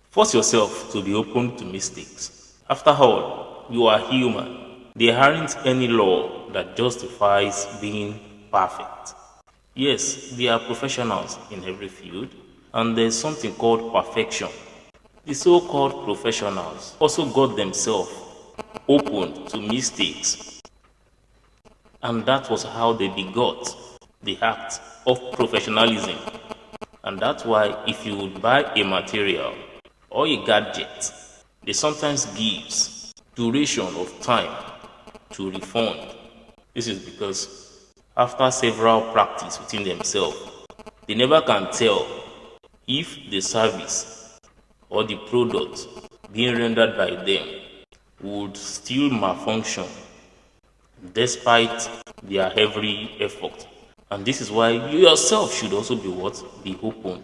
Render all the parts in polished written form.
Force yourself to be open to mistakes. After all, you are human. There aren't any law that justifies being perfect. Yes, there are professionals in every field, and there's something called perfection. The so called professionals also got themselves open to mistakes, and that was how they begot the act of professionalism. And that's why if you would buy a material or a gadget, they sometimes gives duration of time to refund. This is because after several practice within themselves, they never can tell if the service or the product being rendered by them would still malfunction despite their every effort. And this is why you yourself should also be what? Be open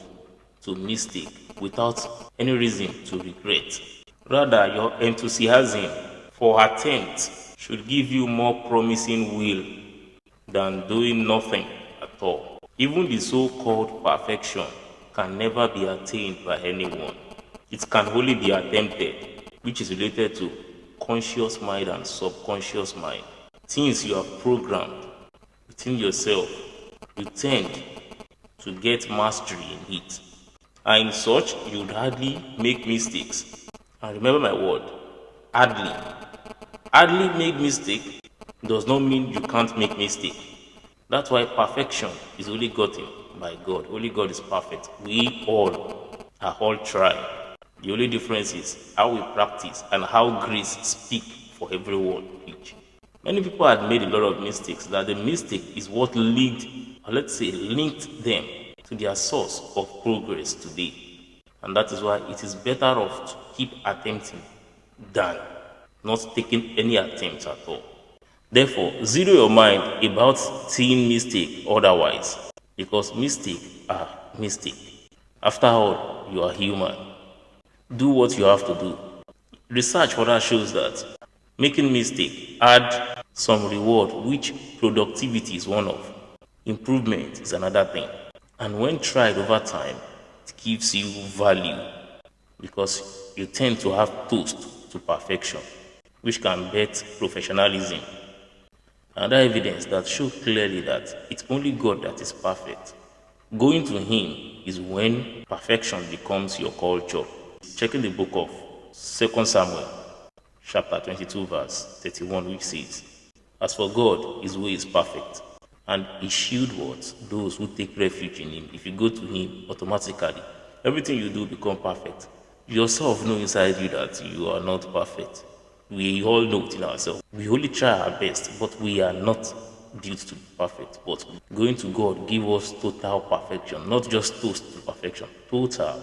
to mistake without any reason to regret. Rather, your enthusiasm for attempt should give you more promising will than doing nothing at all. Even the so-called perfection can never be attained by anyone. It can only be attempted, which is related to conscious mind and subconscious mind. Things you have programmed within yourself, you tend to get mastery in it. And in such, you would hardly make mistakes. And remember my word, hardly. Hardly make mistake does not mean you can't make mistake. That's why perfection is only gotten by God. Only God is perfect. We all are all trying. The only difference is how we practice and how grace speak for everyone each. Many people had made a lot of mistakes, that the mistake is what linked, or let's say linked them to their source of progress today. And that is why it is better off to keep attempting than not taking any attempt at all. Therefore, zero your mind about seeing mistake otherwise, because mistakes are mistake. After all, you are human. Do what you have to do. Research further shows that making mistake add some reward, which productivity is one of. Improvement is another thing. And when tried over time, it gives you value because you tend to have toast to perfection, which can bet professionalism. Another evidence that shows clearly that it's only God that is perfect. Going to Him is when perfection becomes your culture. Checking the book of 2 Samuel, chapter 22, verse 31, which says, "As for God, His way is perfect, and He shield what? Those who take refuge in Him." If you go to Him, automatically, everything you do become perfect. You yourself know inside you that you are not perfect. We all know it in ourselves. We only try our best, but we are not built to be perfect. But going to God give us total perfection, not just toast to perfection, total.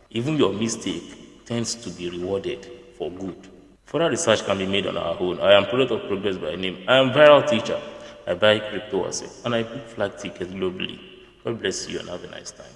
Even your mistake tends to be rewarded for good. Further research can be made on our own. I am product of progress by name. I am viral teacher. I buy crypto assets and I book flight tickets globally. God bless you and have a nice time.